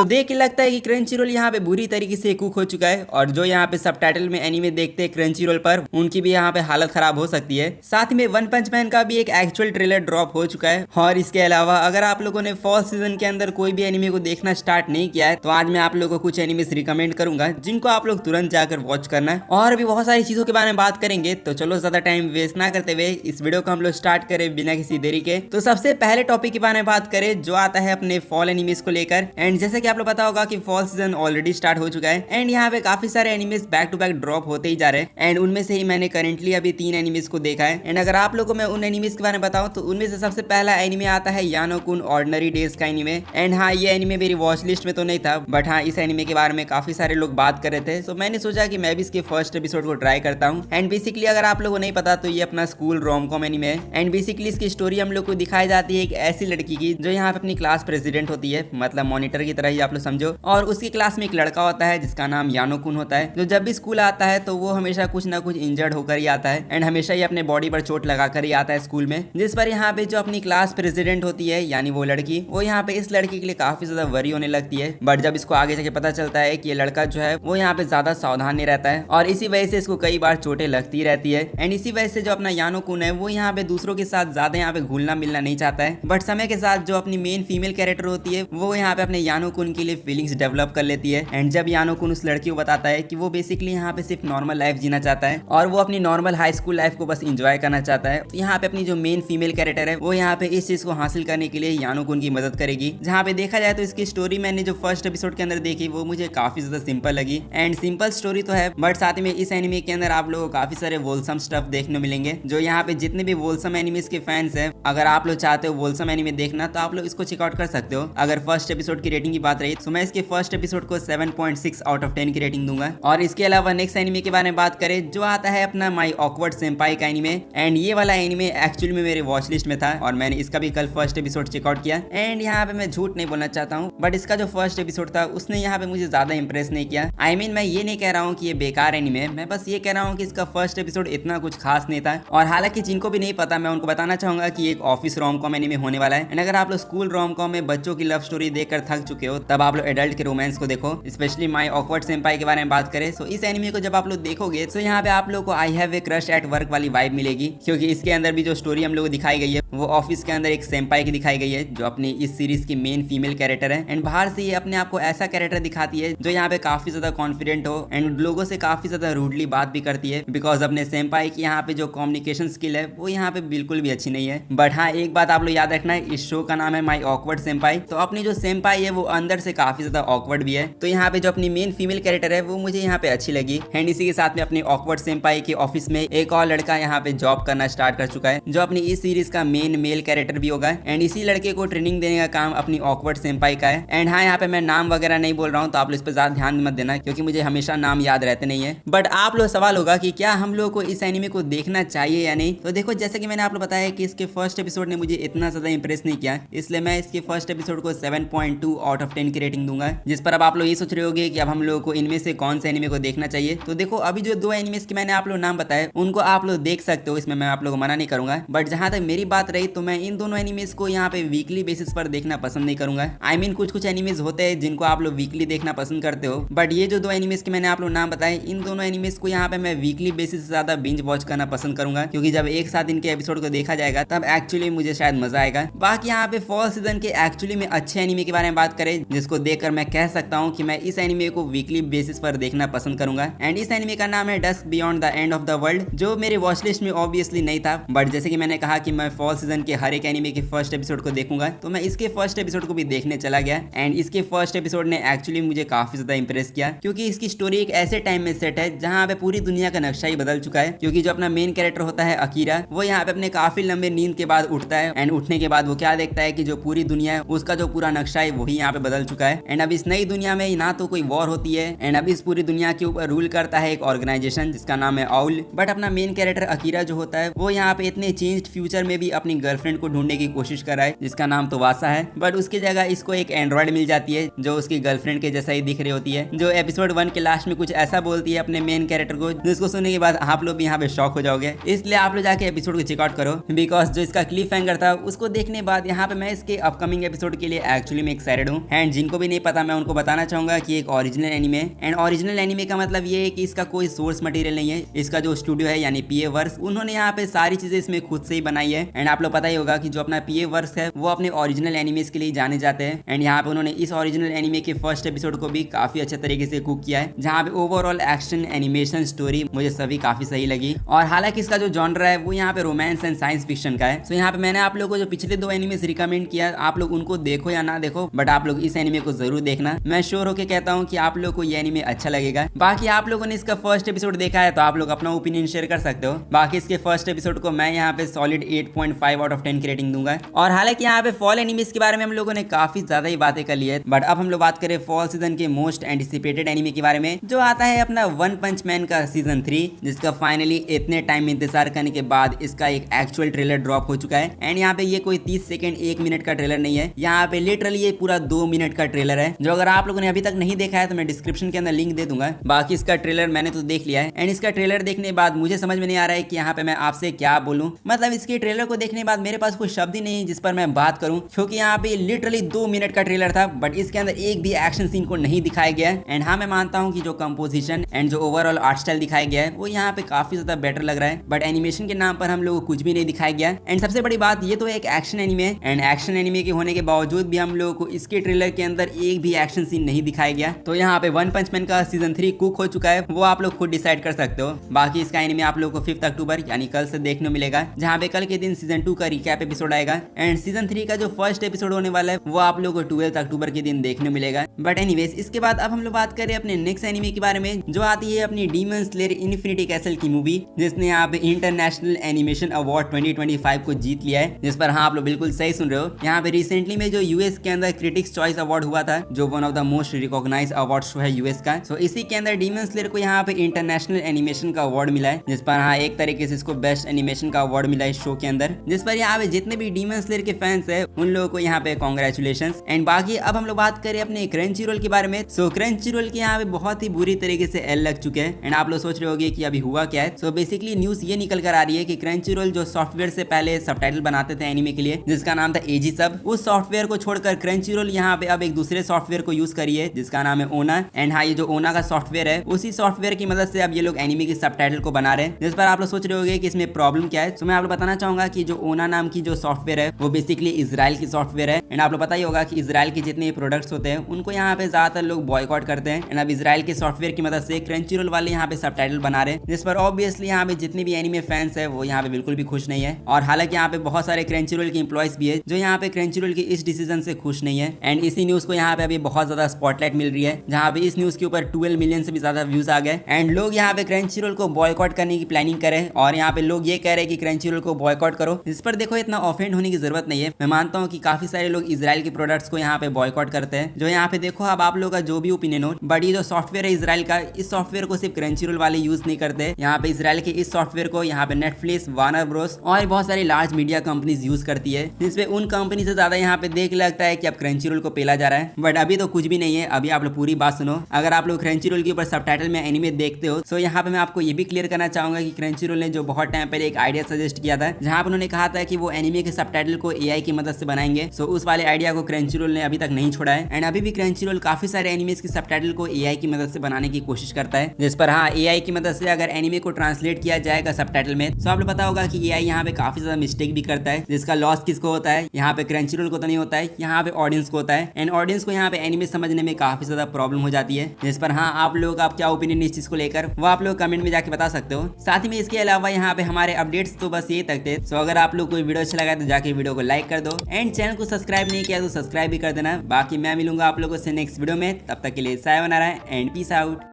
तो देख के लगता है कि क्रंचीरोल यहाँ पे बुरी तरीके से कुक हो चुका है और जो यहाँ पे सबटाइटल में एनीमे देखते हैं क्रंचीरोल पर उनकी भी यहाँ पे हालत खराब हो सकती है। साथ में वन पंच मैन का भी एक एक्चुअल ट्रेलर ड्रॉप हो चुका है। और इसके अलावा अगर आप लोगों ने फॉल सीजन के अंदर कोई भी एनीमे को देखना स्टार्ट नहीं किया है तो आज मैं आप लोगों को कुछ एनीमेस रिकमेंड करूंगा जिनको आप लोग तुरंत जाकर वॉच करना है और भी बहुत सारी चीजों के बारे में बात करेंगे। तो चलो ज्यादा टाइम वेस्ट ना करते हुए इस वीडियो को हम लोग स्टार्ट करें बिना किसी देरी के। तो सबसे पहले टॉपिक के बारे में बात करें जो आता है अपने फॉल एनिमेस को लेकर। एंड जैसे कि आप लोग पता होगा कि फॉल सीजन ऑलरेडी स्टार्ट हो चुका है एंड यहाँ पे काफी सारे animes back to back drop होते ही जा रहे हैं एंड उनमें से ही मैंने करेंटली अभी 3 एनिमेस को देखा है। एंड अगर आप लोगों को मैं उन एनिमेस के बारे में बताऊं तो उनमें से सबसे पहला एनिमे आता है यानो-कुन ऑर्डिनरी डेज का एनिमे। एंड हाँ, ये एनिमे मेरी वॉच लिस्ट में तो नहीं था बट हाँ, इस एनिमे के बारे में काफी सारे लोग बात कर रहे थे तो मैंने सोचा कि मैं भी इसके फर्स्ट एपिसोड को ट्राई करता हूँ। एंड बेसिकली अगर आप लोगों को नहीं पता तो ये अपना स्कूल रोम कॉम एनिमे है। एंड बेसिकली इसकी स्टोरी हम लोग को दिखाई जाती है एक ऐसी लड़की की जो यहाँ पे अपनी क्लास प्रेसिडेंट होती है, मतलब मॉनिटर की तरह ही आप लोग समझो। और उसकी क्लास में एक लड़का होता है जिसका नाम यानो-कुन होता है जो जब भी स्कूल आता है तो वो हमेशा कुछ ना कुछ इंजर्ड होकर ही आता है एंड हमेशा ही अपने बॉडी पर चोट लगाकर ही आता है स्कूल में। जिस पर यहाँ पे जो अपनी क्लास प्रेसिडेंट होती है यानी वो लड़की, वो यहाँ पे इस लड़की के लिए काफी ज्यादा वरी होने लगती है। बट जब इसको आगे जाके पता चलता है कि ये लड़का जो है वो यहाँ पे ज्यादा सावधान नहीं रहता है और इसी वजह से इसको कई बार चोटें लगती रहती है। एंड इसी वजह से जो अपना यानो-कुन है वो यहाँ पे दूसरों के साथ ज्यादा यहाँ पे घुलना मिलना नहीं चाहता है। बट समय के साथ जो अपनी मेन फीमेल कैरेक्टर होती है वो यहाँ पे अपने यानो-कुन के लिए फीलिंग्स डेवलप कर लेती है। एंड जब यानो-कुन उस लड़की को बताता है कि वो बेसिकली यहाँ पे सिर्फ नॉर्मल लाइफ जीना चाहता है और वो अपनी नॉर्मल हाई स्कूल लाइफ को बस इंजॉय करना चाहता है, तो यहाँ पे अपनी जो मेन फीमेल कैरेक्टर है वो यहाँ पे इस चीज को हासिल करने के लिए यानो-कुन की मदद करेगी। जहाँ पे देखा जाए तो इसकी स्टोरी मैंने जो फर्स्ट एपिसोड के अंदर देखी वो मुझे काफी ज्यादा सिंपल लगी। एंड सिंपल स्टोरी तो है बट साथ में इस एनिमे के अंदर आप लोगों को काफी सारे वोलसम स्टफ देखने मिलेंगे। जो यहाँ पे जितने भी वोलसम एनिमेस के फैंस हैं, अगर आप लोग चाहते हो वोलसम एनिमे देखना तो आप लोग इसको चेकआउट कर सकते हो। अगर फर्स्ट एपिसोड की रेटिंग की बात रही तो मैं इसके फर्स्ट एपिसोड को 7.6 आउट ऑफ 10 की रेटिंग दूंगा। और इसके अलावा नेक्स्ट एनिमे के बारे में बात करें जो आता है अपना माई ऑकवर्ड सेंपाई का एनिमे। एंड ये वाला एनिमे एक्चुअली में मेरे वॉच लिस्ट में था और मैंने इसका भी कल फर्स्ट एपिसोड चेकआउट किया। एंड यहाँ पे मैं झूठ नहीं बोलना चाहता हूँ बट इसका जो फर्स्ट एपिसोड था उसने यहाँ पे मुझे ज्यादा इंप्रेस नहीं किया। आई मीन मैं ये नहीं कह रहा हूँ कि ये बेकार एनिमे है, मैं बस ये कह रहा हूँ कि इसका फर्स्ट एपिसोड इतना कुछ खास नहीं था। और हालांकि जिनको भी नहीं पता मैं उनको बताना चाहूंगा कि एक ऑफिस रोम कॉम एनिमे होने वाला है। एंड अगर आप लोग स्कूल रोम कॉम में बच्चों की लव स्टोरी देखकर थक चुके हो तब आप लोग एडल्ट के रोमांस को देखो। स्पेशली माई ऑकवर्ड सेंपाई के बारे में बात करें तो इस एनिमे को जब आप लोग देखोगे तो यहाँ पे आप लोग को I have a crush at work वाली वाइब मिलेगी, क्योंकि इसके अंदर भी जो स्टोरी हम लोग को दिखाई गई है वो ऑफिस के अंदर एक सेंपाई की दिखाई गई है जो अपनी इस सीरीज की मेन फीमेल कैरेक्टर है। एंड बाहर से ये अपने आप को ऐसा कैरेक्टर दिखाती है जो यहाँ पे काफी ज्यादा कॉन्फिडेंट हो एंड लोगों से काफी ज्यादा रूडली बात भी करती है, बिकॉज अपने सेंपाई की यहाँ पे जो कम्युनिकेशन स्किल है वो यहाँ पे बिल्कुल भी अच्छी नहीं है। बट हाँ, एक बात आप लोग याद रखना है, इस शो का नाम है माई ऑकवर्ड सेंपाई, तो अपनी जो सेंपाई है वो अंदर से काफी ज्यादा ऑकवर्ड भी है। तो यहाँ पे जो अपनी मेन फीमेल कैरेक्टर है वो मुझे यहाँ पे अच्छी लगी। एंड इसी के साथ में अपनी ऑकवर्ड सेंपाई के ऑफिस में एक और लड़का यहाँ पे जॉब करना स्टार्ट कर चुका है जो अपनी इस सीरीज का मेन मेल कैरेक्टर भी होगा। एंड इसी लड़के को ट्रेनिंग देने का काम अपनी ऑकवर्ड सेंपाई का है। एंड हाँ, यहाँ पे मैं नाम वगैरह नहीं बोल रहा हूँ तो आप लोग इस पर ज्यादा ध्यान मत देना क्योंकि मुझे हमेशा नाम याद रहते नहीं है। बट आप लोग सवाल होगा कि क्या हम लोग को इस एनिमे को देखना चाहिए या नहीं। तो देखो, जैसे कि मैंने आप लोग बताया कि इसके फर्स्ट एपिसोड ने मुझे इतना ज्यादा इंप्रेस नहीं किया, इसलिए मैं इसके फर्स्ट एपिसोड को 7.2 आउट ऑफ 10 की रेटिंग दूंगा। जिस पर अब आप लोग ये सोच रहे होंगे कि अब हम लोगों को इनमें से कौन से एनिमे को देखना चाहिए। तो देखो, अभी जो 2 एनिमेस के मैंने आप लोग नाम बताए उनको आप लोग देख सकते हो, इसमें मैं आप लोग को मना नहीं करूंगा। बट जहां तक मेरी बात रही तो मैं इन दोनों एनिमेस को यहाँ पे वीकली बेसिस पर देखना पसंद नहीं करूंगा। आई मीन कुछ एनिमेस होते हैं जिनको आप लोग वीकली देखना पसंद करते हो, बट ये जो 2 एनिमेस के मैंने आप लोग नाम बताए इन दोनों एनिमेस को यहाँ पे मैं वीकली बेसिस से ज्यादा बिंज वॉच करना पसंद करूंगा, क्योंकि जब एक साथ इनके एपिसोड को देखा जाएगा तब एक्चुअली मुझे शायद मजा आएगा। बाकी यहाँ पे फॉल सीजन के एक्चुअली में अच्छे एनिमे के बारे में बात करें जिसको देखकर मैं कह सकता हूँ कि मैं इस एनिमे को वीकली बेसिस पर देखना पसंद करूंगा। एंड इस एनिमे का नाम है Dusk Beyond the End of the World, जो मेरे वॉच लिस्ट में ऑब्वियसली नहीं था। बट जैसे कि मैंने कहा कि मैं फॉल सीजन के हर एक एनिमे के फर्स्ट एपिसोड को देखूंगा, तो मैं इसके फर्स्ट एपिसोड को भी देखने चला गया। एंड इसके फर्स्ट एपिसोड ने एक्चुअली मुझे काफी ज्यादा इंप्रेस किया, क्योंकि इसकी स्टोरी एक ऐसे टाइम में सेट है जहाँ पे पूरी दुनिया का नक्शा ही बदल चुका है। क्योंकि जो अपना मेन कैरेक्टर होता है अकीरा, वो यहाँ पे अपने काफी लंबे नींद के बाद उठता है एंड उठने के बाद वो क्या देखता है कि जो पूरी दुनिया है उसका जो पूरा नक्शा है वही यहाँ पे बदल चुका है। एंड अब इस नई दुनिया में ना तो कोई वॉर होती है एंड अब इस पूरी दुनिया के ऊपर रूल करता है एक ऑर्गेनाइजेशन जिसका नाम है आउल। बट अपना मेन कैरेक्टर अकीरा जो होता है वो यहाँ पे इतने चेंज्ड फ्यूचर में भी अपनी अपनी गर्लफ्रेंड को ढूंढने की कोशिश कर रहा है जिसका नाम तो वासा है, बट उसकी जगह इसको एक एंड्रॉइड मिल जाती है जो उसकी गर्लफ्रेंड के जैसा ही दिख रही होती है, जो एपिसोड 1 के लास्ट में कुछ ऐसा बोलती है अपने मेन कैरेक्टर को, जिसको सुनने के बाद आप लोग भी यहाँ पे शॉक हो जाओगे। इसलिए आप लोग जाके एपिसोड को चेकआउट करो, बिकॉज जो इसका क्लिफ हैंगर था उसको देखने बाद यहाँ पे मैं इसके अपकमिंग एपिसोड के लिए एक्चुअली में एक्साइटेड हूँ। एंड जिनको भी नहीं पता मैं उनको बताना चाहूंगा कि एक original anime, and original anime का मतलब ये है कि इसका कोई सोर्स मटेरियल नहीं है। इसका जो स्टूडियो है यानी पीए वर्स, उन्होंने यहाँ पे सारी चीजें इसमें खुद से ही बनाई है। एंड आप लोग पता ही होगा कि जो अपना पीए वर्स है वो अपने ओरिजिनल एनिमेस के लिए जाने जाते हैं। एंड यहाँ पे उन्होंने इस ओरिजिनल एनिमे के फर्स्ट एपिसोड को भी काफी अच्छे तरीके से कुक किया है, जहाँ पे ओवरऑल एक्शन एनिमेशन स्टोरी मुझे सभी काफी सही लगी। और हालांकि इसका जो जॉनर है वो यहाँ पे रोमांस एंड साइंस फिक्शन का है। सो यहाँ पे मैंने आप लोगों को जो पिछले 2 एनिमेस रिकमेंड किया, आप लोग उनको देखो या ना देखो, बट आप लोग इस एनिमे को जरूर देखना। मैं श्योर होके कहता हूँ कि आप लोग को ये एनिमे अच्छा लगेगा। बाकी आप लोगों ने इसका फर्स्ट एपिसोड देखा है तो आप लोग अपना ओपिनियन शेयर कर सकते हो। बाकी इसके फर्स्ट एपिसोड को मैं यहाँ पे सॉलिड 8.5 आउट ऑफ 10 की रेटिंग दूंगा। और हालांकि यहाँ पे फॉल एनिमेस के बारे में हम लोगों ने काफी ज्यादा ही बातें कर ली है, बट अब हम लोग बात करें फॉल सीजन के मोस्ट एंटिसिपेटेड एनिमे के बारे में, जो आता है अपना वन पंच मैन का सीजन 3, जिसका फाइनली इतने टाइम इंतजार करने के बाद इसका एक एक्चुअल ट्रेलर ड्रॉप हो चुका है। एंड यहाँ पे ये कोई 30 सेकंड 1 मिनट का ट्रेलर नहीं है, यहाँ पे लिटरली ये पूरा 2 मिनट का ट्रेलर है, जो अगर आप लोगों ने अभी तक नहीं देखा है तो मैं डिस्क्रिप्शन के अंदर लिंक दे दूंगा। बाकी इसका ट्रेलर मैंने तो देख लिया है, एंड इसका ट्रेलर देखने के बाद मुझे समझ में नहीं आ रहा है कि यहाँ पे मैं आपसे क्या बोलूं। मतलब इसके ट्रेलर को देखने के बाद मेरे पास कोई शब्द ही नहीं है जिस पर मैं बात करूं, क्योंकि यहाँ पे लिटरली 2 मिनट का ट्रेलर था, बट इसके अंदर एक भी एक्शन सीन को नहीं दिखाया गया है। एंड हाँ, मैं मानता हूँ कि जो कंपोजिशन एंड जो ओवरऑल आर्ट स्टाइल दिखाया गया है वो यहाँ पे काफी ज्यादा बेटर लग रहा है, बट एनिमेशन के नाम पर हम लोग को कुछ भी नहीं दिखाया गया। एंड सबसे बड़ी बात, ये तो एक एक्शन एनिमे है, एंड एक्शन एनिमे के होने के बावजूद भी हम लोगों को इसके ट्रेलर के अंदर एक भी एक्शन सीन नहीं दिखाया गया। तो यहाँ पे वन पंच मैन का सीजन 3 कुक हो चुका है, वो आप लोग खुद डिसाइड कर सकते हो। बाकी इसका एनिमे आप लोग को 5 अक्टूबर यानी कल से देखने मिलेगा, जहाँ पे कल के दिन सीजन 2 का रिकैप एपिसोड आएगा। एंड सीजन 3 का जो फर्स्ट एपिसोड होने वाला है वो आप लोग को 12 अक्टूबर के दिन देखने मिलेगा। बट एनीवेज, इसके बाद अब हम लोग बात करें अपने नेक्स्ट एनिमे के बारे में, जो आती है अपनी डीमन स्लेयर इन्फिनिटी कैसल की मूवी, जिसने यहाँ पे इंटरनेशनल एनिमेशन अवार्ड 2025 को जीत लिया है। जिस पर हाँ, आप लोग बिल्कुल सही सुन रहे हो, यहाँ पे रिसेंटली में जो यूएस के अंदर क्रिटिक्स चॉइस अवार्ड हुआ था, जो one of the most recognised award show है यूएस का, सो इसी के अंदर डीमन स्लेयर को यहाँ पे इंटरनेशनल एनिमेशन का अवार्ड मिला है, जिस पर हाँ एक तरीके से इसको बेस्ट एनिमेशन का अवार्ड मिला है शो के अंदर, जिस पर यहाँ पे जितने भी डीमन स्लेयर के फैंस है उन लोगों को यहाँ पे कॉन्ग्रेचुलेशंस। एंड बाकी अब हम लोग बात करें अपने क्रंची रोल के बारे में। सो क्रंची रोल के यहाँ पे बहुत ही बुरी तरीके से एल लग चुके हैं, एंड आप लोग सोच रहे होंगे कि अभी हुआ क्या है। सो बेसिकली न्यूज ये निकल कर आ रही है कि क्रंची रोल जो सॉफ्टवेयर से पहले सबटाइटल बनाते थे एनिमे के लिए, जिसका नाम था एजी सब, उस सॉफ्टवेयर को छोड़कर क्रंची रोल यहाँ पे अब एक दूसरे सॉफ्टवेयर को यूज करी है जिसका नाम है ओना। एंड हाँ, ये जो ओना का सॉफ्टवेयर है उसी सॉफ्टवेयर की मदद से अब ये लोग एनिमे की सबटाइटल को बना रहे हैं, जिस पर आप लोग सोच रहे होंगे कि इसमें प्रॉब्लम क्या है। तो मैं आप लोग बताना चाहूंगा कि जो ओना नाम की जो सॉफ्टवेयर है वो बेसिकली इजराइल की सॉफ्टवेयर है। एंड आप लोग पता ही होगा कि इजराइल के जितने प्रोडक्ट्स होते हैं उनको यहाँ पे ज्यादातर लोग बॉयकॉट करते हैं। एंड अब इजराइल के सॉफ्टवेयर की मदद से क्रंची रोल वाले यहाँ पे सबटाइटल बना रहे हैं, जिस पर ऑब्वियसली यहाँ पे जितने भी एनिमे फैंस है वो यहाँ पे बिल्कुल भी खुश नहीं है। और हालांकि यहाँ पे बहुत सारे क्रंची रोल के एम्प्लॉयज भी है जो यहाँ पे क्रंची रोल के इस डिसीजन से खुश नहीं है। एंड इसी न्यूज को यहाँ पे अभी बहुत ज्यादा स्पॉटलाइट मिल रही है, जहाँ पे इस न्यूज के ऊपर 12 मिलियन से भी ज्यादा व्यूज आ गए। एंड लोग यहाँ पे क्रंची रोल को बॉयकॉट करने की प्लानिंग करें, और यहाँ पे लोग ये कह रहे हैं कि क्रंची रोल को बॉयकॉट करो। इस पर देखो इतना ऑफेंड होने की जरूरत नहीं है। मैं मानता हूँ कि काफी सारे लोग इजराइल के प्रोडक्ट्स को यहाँ पे बॉयकॉट करते हैं, जो यहाँ पे देखो अब आप लोगों का जो भी ओपिनियन हो, बट ये जो सॉफ्टवेयर है इजराइल का, इस सॉफ्टवेयर को सिर्फ क्रंची रोल वाले यूज नहीं करते। यहाँ पे इजराइल के इस सॉफ्टवेयर को यहाँ पे नेटफ्लिक्स, वार्नर ब्रोस और बहुत सारी लार्ज मीडिया कंपनीज यूज करती है, जिसपे उन कंपनी से ज्यादा यहाँ पे देख लगता है कि अब क्रंची रोल को पेला जा रहा है। बट अभी तो कुछ भी नहीं है। अभी आप लोग पूरी बात सुनो। अगर आप लोग क्रंची रोल के ऊपर सबटाइटल में एनिमे देखते हो, तो यहाँ पे मैं आपको ये भी क्लियर करना चाहूंगा कि क्रंची रोल ने जो बहुत टाइम पहले एक आइडिया सजेस्ट किया था, जहाँ पे उन्होंने कहा था कि वो एनिमे के सबटाइटल को एआई की मदद से बनाएंगे, सो उस वाले आइडिया को क्रंची रोल ने अभी तक नहीं छोड़ा है। एंड अभी भी क्रंची रोल काफी सारे एनिमेस की सबटाइटल को एआई की मदद से बनाने की कोशिश करता है, जिस पर हाँ एआई की मदद से अगर एनिमे को ट्रांसलेट किया जाएगा सबटाइटल में, तो आप लोग पता होगा कि एआई यहाँ पे काफी ज्यादा मिस्टेक भी करता है, जिसका लॉस किसको होता है, यहाँ पे क्रंची रोल को तो नहीं होता है, यहाँ पे ऑडियंस को होता है। एंड ऑडियंस को यहाँ पे एनिमे समझने में काफी ज्यादा प्रॉब्लम हो जाती है, जिस पर हाँ आप लोग आप क्या ओपिनियन इस चीज को लेकर वो आप लोग कमेंट में जाके बता सकते हो। साथ ही में इसके अलावा यहाँ पे हमारे अपडेट्स तो बस ये तक थे। सो अगर आप लोग कोई वीडियो अच्छा लगा तो जाके वीडियो को लाइक कर दो, एंड चैनल को सब्सक्राइब नहीं किया तो सब्सक्राइब भी कर देना। बाकी मैं मिलूंगा आप लोगों से नेक्स्ट वीडियो में, तब तक के लिए सायोनारा एंड पीस आउट।